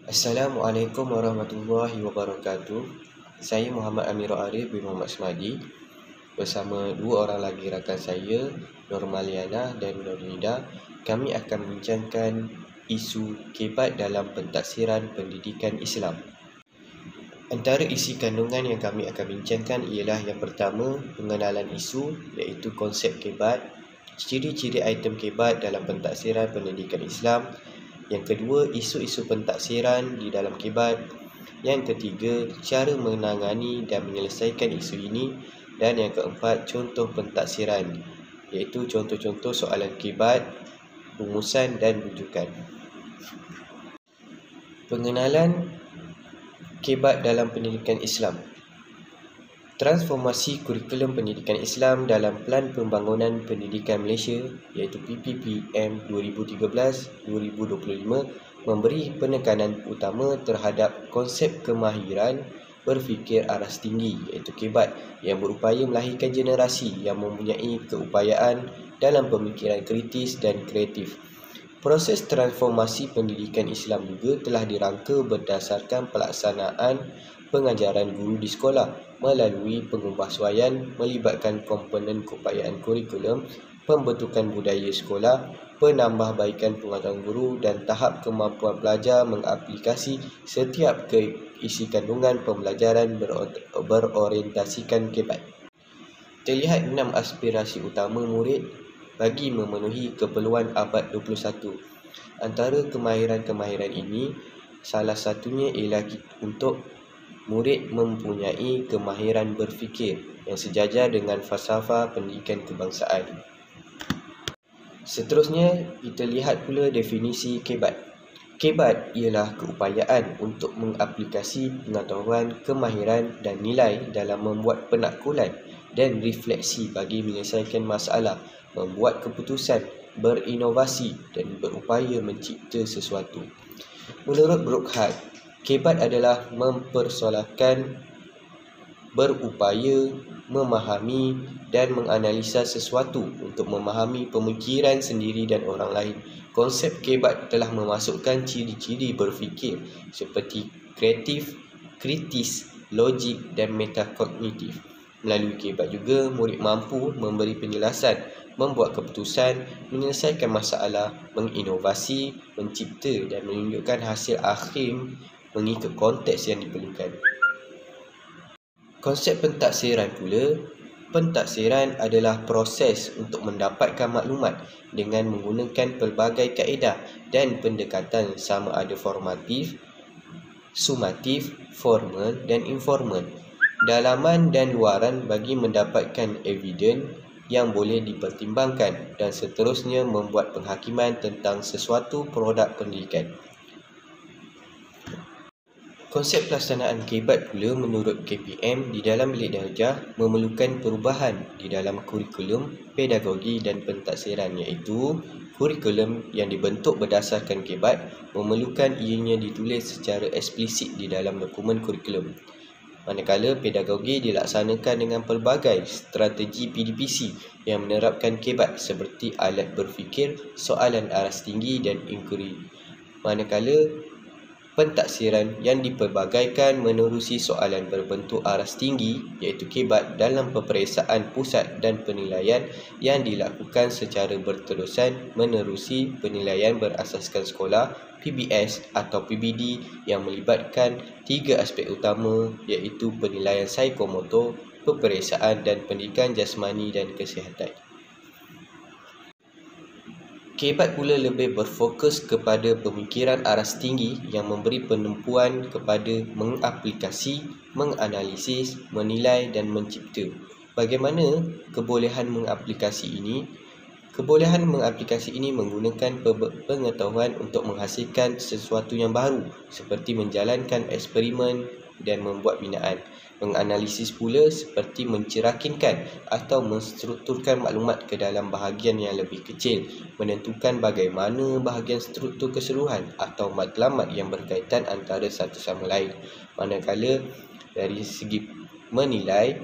Assalamualaikum warahmatullahi wabarakatuh. Saya Muhammad Amirul Arif bin Muhammad Smadi bersama dua orang lagi rakan saya, Normaliana dan Nurnida. Kami akan membincangkan isu kebat dalam pentafsiran pendidikan Islam. Antara isi kandungan yang kami akan bincangkan ialah yang pertama, pengenalan isu iaitu konsep kebat, ciri-ciri item kebat dalam pentafsiran pendidikan Islam. Yang kedua, isu-isu pentafsiran di dalam kebat. Yang ketiga, cara menangani dan menyelesaikan isu ini. Dan yang keempat, contoh pentafsiran, iaitu contoh-contoh soalan kebat, rumusan dan rujukan. Pengenalan kebat dalam pendidikan Islam. Transformasi kurikulum pendidikan Islam dalam Pelan Pembangunan Pendidikan Malaysia iaitu PPPM 2013-2025 memberi penekanan utama terhadap konsep kemahiran berfikir aras tinggi iaitu kebat yang berupaya melahirkan generasi yang mempunyai keupayaan dalam pemikiran kritis dan kreatif. Proses transformasi pendidikan Islam juga telah dirangka berdasarkan pelaksanaan pengajaran guru di sekolah melalui pengubahsuaian melibatkan komponen keupayaan kurikulum, pembentukan budaya sekolah, penambahbaikan pengetahuan guru dan tahap kemampuan pelajar mengaplikasi setiap isi kandungan pembelajaran berorientasikan kebat. Terlihat 6 aspirasi utama murid bagi memenuhi keperluan abad 21. Antara kemahiran-kemahiran ini, salah satunya ialah untuk murid mempunyai kemahiran berfikir yang sejajar dengan falsafah pendidikan kebangsaan. Seterusnya, kita lihat pula definisi kebat. Kebat ialah keupayaan untuk mengaplikasi pengetahuan, kemahiran dan nilai dalam membuat penaklukan dan refleksi bagi menyelesaikan masalah, membuat keputusan, berinovasi dan berupaya mencipta sesuatu. Menurut Brookhart, kebat adalah mempersoalkan, berupaya memahami dan menganalisa sesuatu untuk memahami pemikiran sendiri dan orang lain. Konsep kebat telah memasukkan ciri-ciri berfikir seperti kreatif, kritis, logik dan metakognitif. Melalui kebat juga, murid mampu memberi penjelasan, membuat keputusan, menyelesaikan masalah, menginovasi, mencipta dan menunjukkan hasil akhir mengikut konteks yang diperlukan. Konsep pentafsiran pula. Pentafsiran adalah proses untuk mendapatkan maklumat dengan menggunakan pelbagai kaedah dan pendekatan sama ada formatif, sumatif, formal dan informal, dalaman dan luaran bagi mendapatkan eviden yang boleh dipertimbangkan dan seterusnya membuat penghakiman tentang sesuatu produk pendidikan. Konsep pelaksanaan kebat pula menurut KPM di dalam bilik darjah memerlukan perubahan di dalam kurikulum, pedagogi dan pentafsiran iaitu kurikulum yang dibentuk berdasarkan kebat memerlukan ianya ditulis secara eksplisit di dalam dokumen kurikulum. Manakala pedagogi dilaksanakan dengan pelbagai strategi PDPC yang menerapkan kebat seperti alat berfikir, soalan aras tinggi dan inquiry. Manakala pentafsiran yang dipelbagaikan menerusi soalan berbentuk aras tinggi iaitu kebat dalam peperiksaan pusat dan penilaian yang dilakukan secara berterusan menerusi penilaian berasaskan sekolah PBS atau PBD yang melibatkan 3 aspek utama iaitu penilaian psikomotor, peperiksaan dan pendidikan jasmani dan kesihatan. Kebat pula lebih berfokus kepada pemikiran aras tinggi yang memberi penumpuan kepada mengaplikasi, menganalisis, menilai dan mencipta. Bagaimana kebolehan mengaplikasi ini? Kebolehan mengaplikasi ini menggunakan pengetahuan untuk menghasilkan sesuatu yang baru seperti menjalankan eksperimen dan membuat binaan. Menganalisis pula seperti mencerakinkan atau menstrukturkan maklumat ke dalam bahagian yang lebih kecil, menentukan bagaimana bahagian struktur keseluruhan atau matlamat yang berkaitan antara satu sama lain. Manakala dari segi menilai,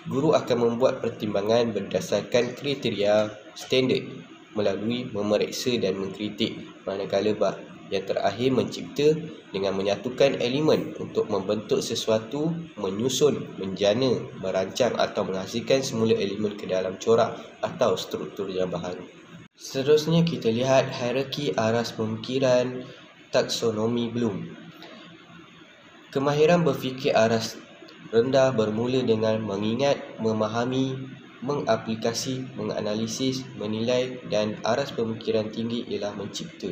Guru akan membuat pertimbangan berdasarkan kriteria standard melalui memeriksa dan mengkritik, manakala yang terakhir mencipta dengan menyatukan elemen untuk membentuk sesuatu, menyusun, menjana, merancang atau menghasilkan semula elemen ke dalam corak atau struktur yang baharu. Seterusnya kita lihat hierarki aras pemikiran taksonomi Bloom. Kemahiran berfikir aras rendah bermula dengan mengingat, memahami, mengaplikasi, menganalisis, menilai, dan aras pemikiran tinggi ialah mencipta.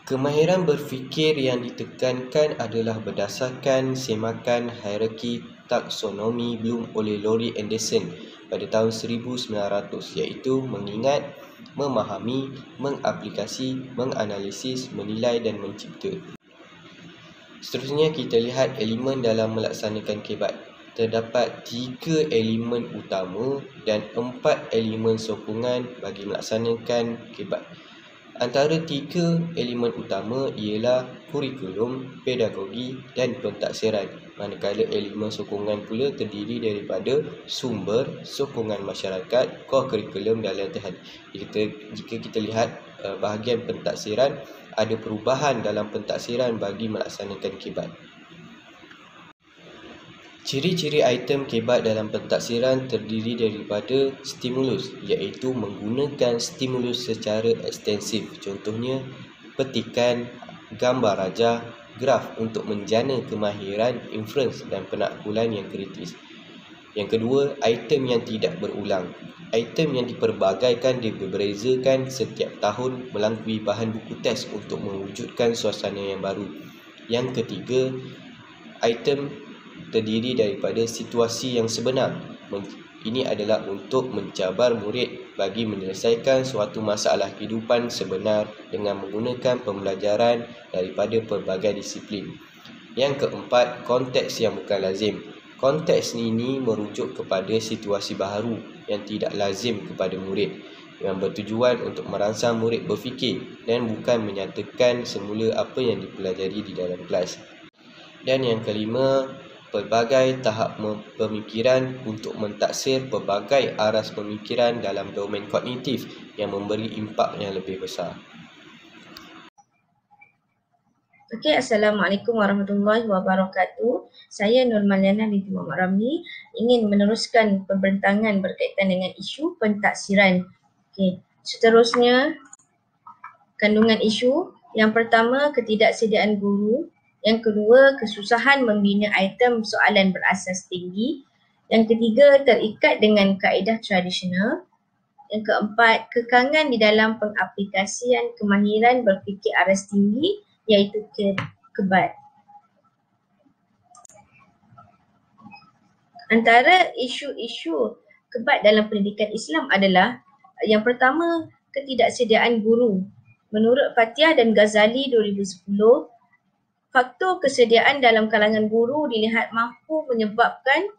Kemahiran berfikir yang ditekankan adalah berdasarkan semakan hierarki taksonomi Bloom oleh Laurie Anderson pada tahun 1900, iaitu mengingat, memahami, mengaplikasi, menganalisis, menilai dan mencipta. Seterusnya kita lihat elemen dalam melaksanakan kebat. Terdapat 3 elemen utama dan 4 elemen sokongan bagi melaksanakan kebat. Antara 3 elemen utama ialah kurikulum, pedagogi dan pentaksiran. Manakala elemen sokongan pula terdiri daripada sumber, sokongan masyarakat, core kurikulum dan latihan. Jika kita lihat bahagian pentaksiran, ada perubahan dalam pentaksiran bagi melaksanakan kebat. Ciri-ciri item kebat dalam pentaksiran terdiri daripada stimulus, iaitu menggunakan stimulus secara ekstensif. Contohnya, petikan, gambar rajah, graf untuk menjana kemahiran, inference dan penakbulan yang kritis. Yang kedua, item yang tidak berulang. Item yang diperbagaikan diberbezakan setiap tahun melalui bahan buku teks untuk mewujudkan suasana yang baru. Yang ketiga, item terdiri daripada situasi yang sebenar. Ini adalah untuk mencabar murid bagi menyelesaikan suatu masalah kehidupan sebenar dengan menggunakan pembelajaran daripada pelbagai disiplin. Yang keempat, konteks yang bukan lazim. Konteks ini merujuk kepada situasi baharu yang tidak lazim kepada murid, yang bertujuan untuk merangsang murid berfikir dan bukan menyatakan semula apa yang dipelajari di dalam kelas. Dan yang kelima, pelbagai tahap pemikiran untuk mentaksir pelbagai aras pemikiran dalam domain kognitif yang memberi impak yang lebih besar. Okey, Assalamualaikum warahmatullahi wabarakatuh. Saya Nurmaliana binti Muhammad Ramli ingin meneruskan pembincangan berkaitan dengan isu pentaksiran. Okey, seterusnya kandungan isu. Yang pertama, ketidaksediaan guru. Yang kedua, kesusahan membina item soalan berasas tinggi. Yang ketiga, terikat dengan kaedah tradisional. Yang keempat, kekangan di dalam pengaplikasian kemahiran berfikir aras tinggi iaitu kebat. Antara isu-isu kebat dalam pendidikan Islam adalah yang pertama, ketidaksediaan guru. Menurut Fathiah dan Ghazali 2010, faktor kesediaan dalam kalangan guru dilihat mampu menyebabkan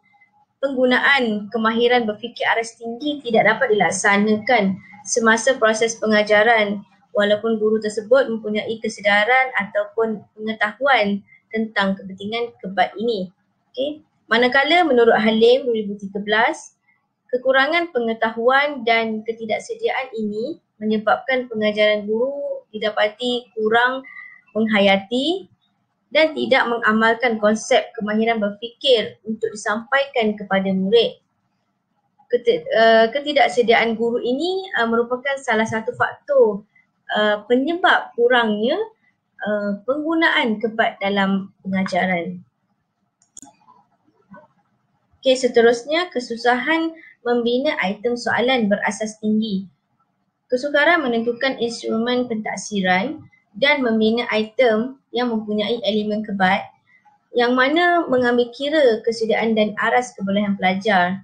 penggunaan kemahiran berfikir aras tinggi tidak dapat dilaksanakan semasa proses pengajaran walaupun guru tersebut mempunyai kesedaran ataupun pengetahuan tentang kepentingan kebat ini. Okay. Manakala menurut Halim 2013, kekurangan pengetahuan dan ketidaksediaan ini menyebabkan pengajaran guru didapati kurang menghayati dan tidak mengamalkan konsep kemahiran berfikir untuk disampaikan kepada murid. Ketidaksediaan guru ini merupakan salah satu faktor penyebab kurangnya penggunaan kebat dalam pengajaran. Okey, seterusnya kesusahan membina item soalan berasas tinggi. Kesukaran menentukan instrumen pentaksiran dan membina item yang mempunyai elemen kebat yang mana mengambil kira kesediaan dan aras kebolehan pelajar.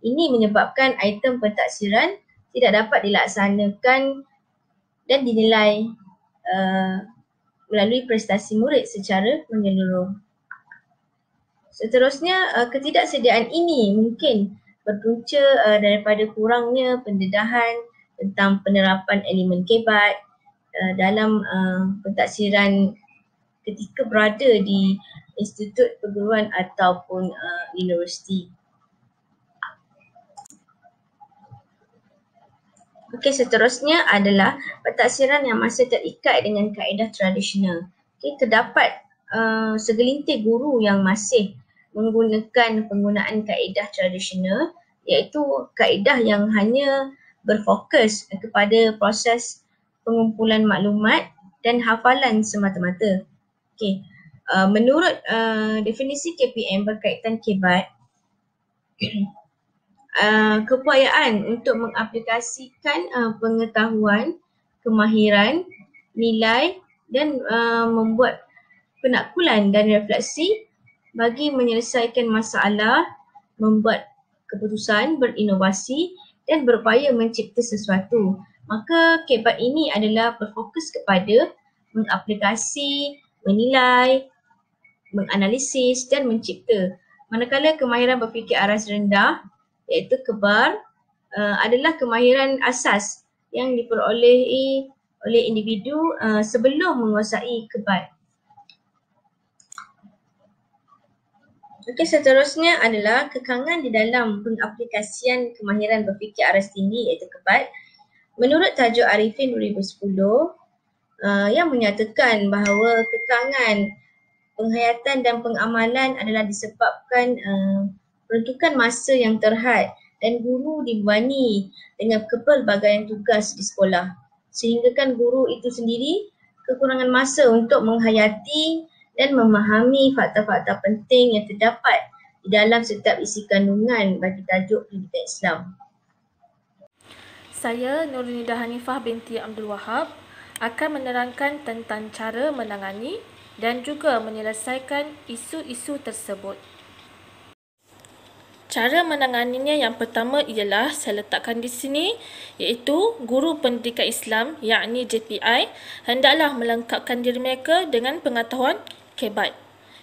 Ini menyebabkan item pentaksiran tidak dapat dilaksanakan dan dinilai melalui prestasi murid secara menyeluruh. Seterusnya, ketidaksediaan ini mungkin berpunca daripada kurangnya pendedahan tentang penerapan elemen kebat dalam pentaksiran ketika berada di institut perguruan ataupun universiti. Okey, seterusnya adalah pentaksiran yang masih terikat dengan kaedah tradisional. Okey, terdapat segelintir guru yang masih menggunakan penggunaan kaedah tradisional, iaitu kaedah yang hanya berfokus kepada proses pengumpulan maklumat dan hafalan semata-mata. Okey, menurut definisi KPM berkaitan kebat, keupayaan untuk mengaplikasikan pengetahuan, kemahiran, nilai dan membuat penakkulan dan refleksi bagi menyelesaikan masalah, membuat keputusan, berinovasi dan berupaya mencipta sesuatu. Maka kebat ini adalah berfokus kepada mengaplikasi, menilai, menganalisis dan mencipta. Manakala kemahiran berfikir aras rendah iaitu kebar adalah kemahiran asas yang diperolehi oleh individu sebelum menguasai kebat. Okey, seterusnya adalah kekangan di dalam pengaplikasian kemahiran berfikir aras tinggi iaitu kebat. Menurut tajuk Arifin 2010 yang menyatakan bahawa kekangan penghayatan dan pengamalan adalah disebabkan peruntukan masa yang terhad dan guru dibebani dengan kepelbagaian tugas di sekolah. Sehingga kan guru itu sendiri kekurangan masa untuk menghayati dan memahami fakta-fakta penting yang terdapat di dalam setiap isi kandungan bagi tajuk pendidikan Islam. Saya Nurlinida Hanifah binti Abdul Wahab akan menerangkan tentang cara menangani dan juga menyelesaikan isu-isu tersebut. Cara menanganinya yang pertama ialah saya letakkan di sini, iaitu guru pendidikan Islam yakni JPI hendaklah melengkapkan diri mereka dengan pengetahuan kebat.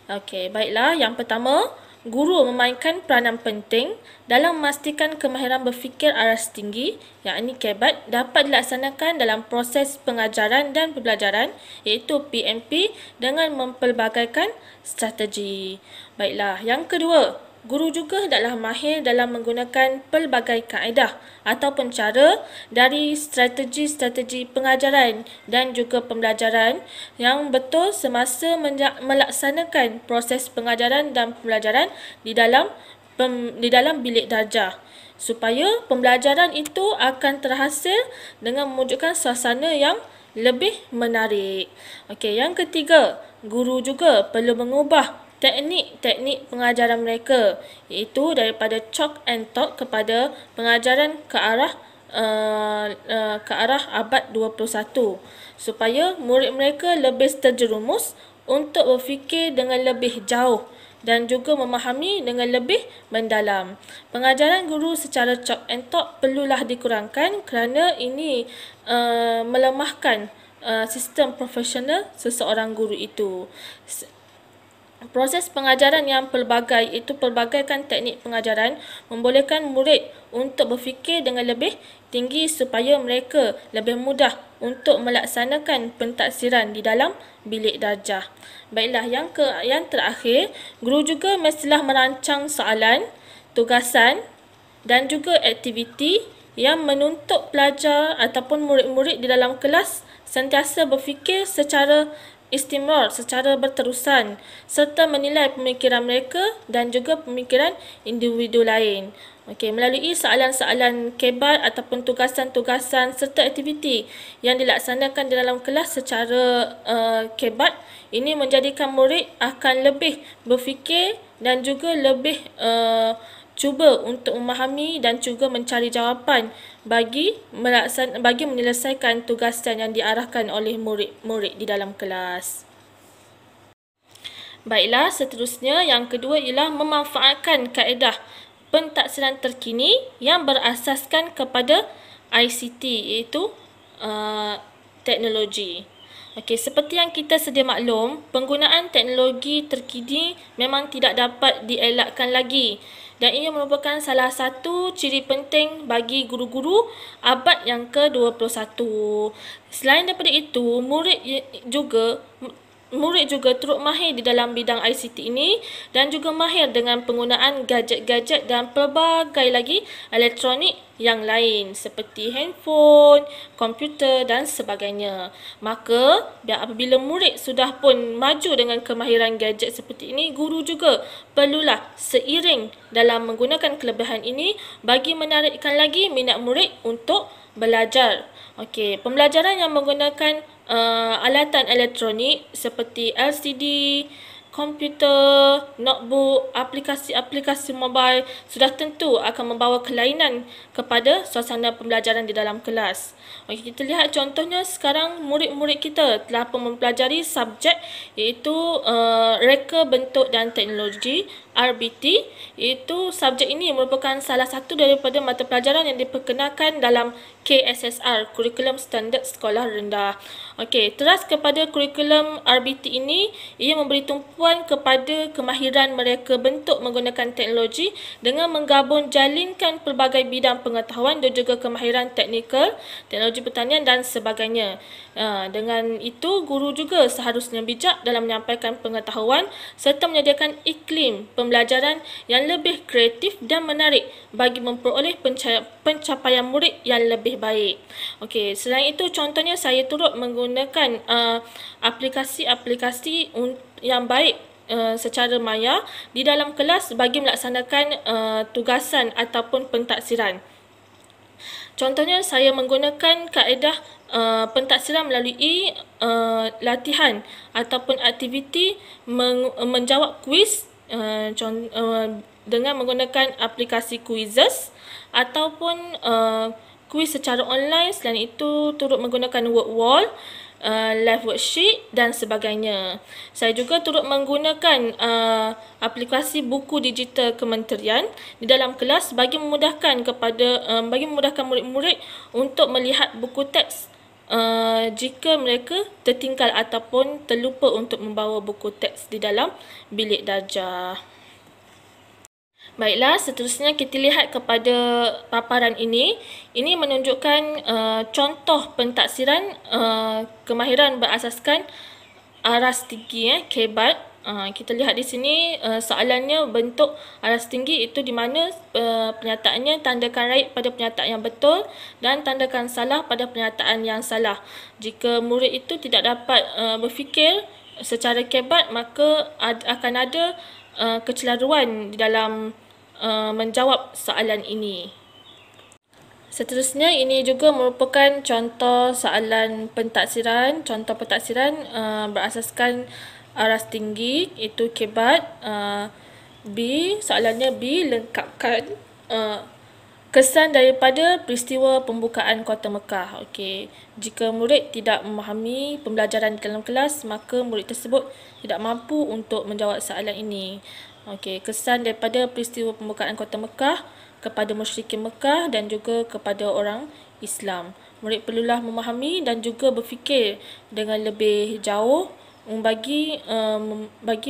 Okey, baiklah. Yang pertama, guru memainkan peranan penting dalam memastikan kemahiran berfikir aras tinggi yakni kebat dapat dilaksanakan dalam proses pengajaran dan pembelajaran iaitu PMP dengan mempelbagaikan strategi. Baiklah, yang kedua, guru juga hendaklah mahir dalam menggunakan pelbagai kaedah ataupun cara dari strategi-strategi pengajaran dan juga pembelajaran yang betul semasa melaksanakan proses pengajaran dan pembelajaran di dalam bilik darjah, supaya pembelajaran itu akan terhasil dengan mewujudkan suasana yang lebih menarik. Okey, yang ketiga, guru juga perlu mengubah teknik-teknik pengajaran mereka, iaitu daripada chalk and talk kepada pengajaran ke arah abad 21, supaya murid mereka lebih terjerumus untuk berfikir dengan lebih jauh dan juga memahami dengan lebih mendalam. Pengajaran guru secara chalk and talk perlulah dikurangkan kerana ini melemahkan sistem profesional seseorang guru itu. Proses pengajaran yang pelbagai itu pelbagaikan teknik pengajaran membolehkan murid untuk berfikir dengan lebih tinggi supaya mereka lebih mudah untuk melaksanakan pentaksiran di dalam bilik darjah. Baiklah, yang terakhir, guru juga mestilah merancang soalan, tugasan dan juga aktiviti yang menuntut pelajar ataupun murid-murid di dalam kelas sentiasa berfikir secara istimrar, secara berterusan, serta menilai pemikiran mereka dan juga pemikiran individu lain. Okey, melalui soalan-soalan kebat ataupun tugasan-tugasan serta aktiviti yang dilaksanakan di dalam kelas secara kebat, ini menjadikan murid akan lebih berfikir dan juga lebih cuba untuk memahami dan juga mencari jawapan bagi menyelesaikan tugasan yang diarahkan oleh murid-murid di dalam kelas. Baiklah, seterusnya yang kedua ialah memanfaatkan kaedah pentaksiran terkini yang berasaskan kepada ICT, iaitu teknologi. Okey, seperti yang kita sedia maklum, penggunaan teknologi terkini memang tidak dapat dielakkan lagi dan ia merupakan salah satu ciri penting bagi guru-guru abad yang ke-21. Selain daripada itu, murid juga murid juga turut mahir di dalam bidang ICT ini dan juga mahir dengan penggunaan gadget-gadget dan pelbagai lagi elektronik yang lain seperti handphone, komputer dan sebagainya. Maka apabila murid sudah pun maju dengan kemahiran gadget seperti ini, guru juga perlulah seiring dalam menggunakan kelebihan ini bagi menarikkan lagi minat murid untuk belajar. Okey, pembelajaran yang menggunakan alatan elektronik seperti LCD, komputer, notebook, aplikasi-aplikasi mobile sudah tentu akan membawa kelainan kepada suasana pembelajaran di dalam kelas. Okey, kita lihat contohnya sekarang murid-murid kita telah pun mempelajari subjek iaitu Reka Bentuk dan Teknologi RBT, iaitu subjek ini merupakan salah satu daripada mata pelajaran yang diperkenalkan dalam KSSR, Kurikulum Standard Sekolah Rendah. Okey, teras kepada kurikulum RBT ini, ia memberi tumpuan kepada kemahiran mereka bentuk menggunakan teknologi dengan menggabung jalinkan pelbagai bidang pengetahuan dan juga kemahiran teknikal, teknologi pertanian dan sebagainya. Dengan itu, guru juga seharusnya bijak dalam menyampaikan pengetahuan serta menyediakan iklim pembelajaran yang lebih kreatif dan menarik bagi memperoleh pencapaian murid yang lebih baik. Okey, selain itu contohnya saya turut menggunakan aplikasi-aplikasi yang baik secara maya di dalam kelas bagi melaksanakan tugasan ataupun pentaksiran. Contohnya saya menggunakan kaedah pentaksiran melalui latihan ataupun aktiviti menjawab kuis dengan menggunakan aplikasi Quizizz ataupun kuis secara online. Selain itu turut menggunakan WordWall, live worksheet dan sebagainya. Saya juga turut menggunakan aplikasi buku digital kementerian di dalam kelas bagi memudahkan murid-murid untuk melihat buku teks jika mereka tertinggal ataupun terlupa untuk membawa buku teks di dalam bilik darjah. Baiklah, seterusnya kita lihat kepada paparan ini. Ini menunjukkan contoh pentaksiran kemahiran berasaskan aras tinggi, KBAT. Kita lihat di sini soalannya bentuk aras tinggi itu di mana pernyataannya tandakan right pada pernyataan yang betul dan tandakan salah pada pernyataan yang salah. Jika murid itu tidak dapat berfikir secara KBAT, maka akan ada kecelaruan di dalam menjawab soalan ini. Seterusnya, ini juga merupakan contoh soalan pentaksiran. Contoh pentaksiran berasaskan aras tinggi, iaitu KBAT. B, soalannya B, lengkapkan kesan daripada peristiwa pembukaan Kota Mekah. Okey, jika murid tidak memahami pembelajaran di dalam kelas, maka murid tersebut tidak mampu untuk menjawab soalan ini. Okey, kesan daripada peristiwa pembukaan Kota Mekah kepada musyrikin Mekah dan juga kepada orang Islam. Murid perlulah memahami dan juga berfikir dengan lebih jauh bagi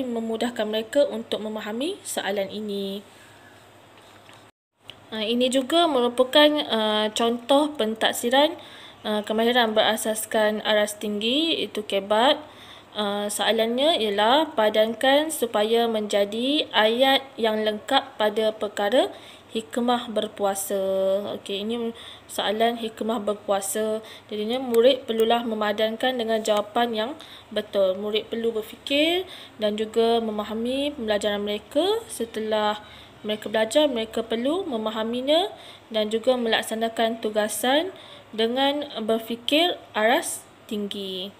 memudahkan mereka untuk memahami soalan ini. Ini juga merupakan contoh pentaksiran kemahiran berasaskan aras tinggi, iaitu KBAT. Soalannya ialah padankan supaya menjadi ayat yang lengkap pada perkara hikmah berpuasa. Okey, ini soalan hikmah berpuasa. Jadinya murid perlulah memadankan dengan jawapan yang betul. Murid perlu berfikir dan juga memahami pembelajaran mereka. Setelah mereka belajar, mereka perlu memahaminya dan juga melaksanakan tugasan dengan berfikir aras tinggi.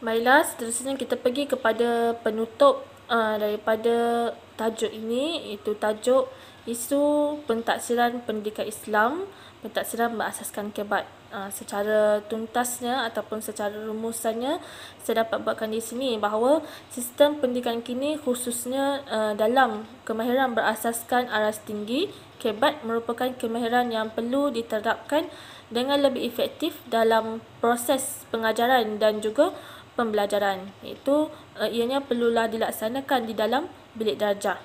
Baiklah, seterusnya kita pergi kepada penutup daripada tajuk ini, iaitu tajuk isu pentaksiran pendidikan Islam, pentaksiran berasaskan KBAT. Secara tuntasnya ataupun secara rumusannya, saya dapat buatkan di sini bahawa sistem pendidikan kini khususnya dalam kemahiran berasaskan aras tinggi, KBAT merupakan kemahiran yang perlu diterapkan dengan lebih efektif dalam proses pengajaran dan juga pembelajaran, iaitu ianya perlulah dilaksanakan di dalam bilik darjah.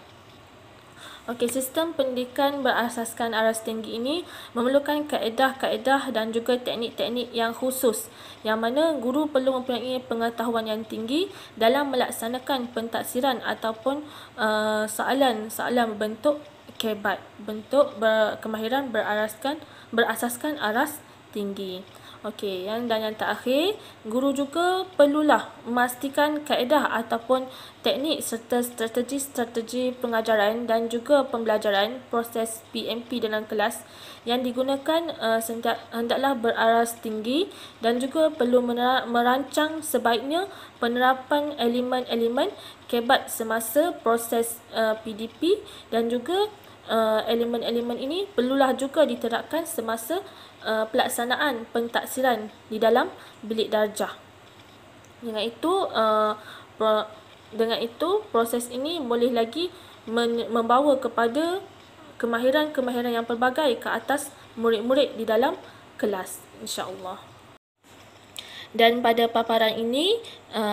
Okey, sistem pendidikan berasaskan aras tinggi ini memerlukan kaedah-kaedah dan juga teknik-teknik yang khusus, yang mana guru perlu mempunyai pengetahuan yang tinggi dalam melaksanakan pentaksiran ataupun soalan-soalan berbentuk kebat, bentuk kemahiran berasaskan aras tinggi. Okey, yang terakhir, guru juga perlulah memastikan kaedah ataupun teknik serta strategi pengajaran dan juga pembelajaran proses PMP dalam kelas yang digunakan hendaklah beraras tinggi dan juga perlu merancang sebaiknya penerapan elemen-elemen kebat semasa proses PDP dan juga elemen-elemen ini perlulah juga diterapkan semasa pelaksanaan pentaksiran di dalam bilik darjah. Dengan itu proses ini boleh lagi membawa kepada kemahiran-kemahiran yang pelbagai ke atas murid-murid di dalam kelas, insya-Allah. Dan pada paparan ini,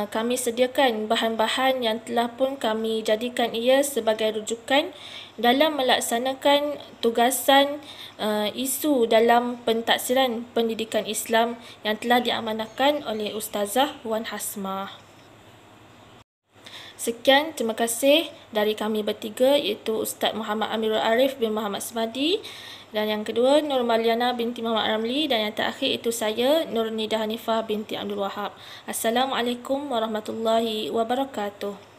kami sediakan bahan-bahan yang telah pun kami jadikan ia sebagai rujukan dalam melaksanakan tugasan isu dalam pentaksiran pendidikan Islam yang telah diamanahkan oleh Ustazah Wan Hasmah. Sekian, terima kasih dari kami bertiga, iaitu Ustaz Muhammad Amirul Arif bin Muhammad Smadi, dan yang kedua Nur Maliana binti Muhammad Ramli, dan yang terakhir itu saya Nur Nida Hanifah binti Abdul Wahab. Assalamualaikum warahmatullahi wabarakatuh.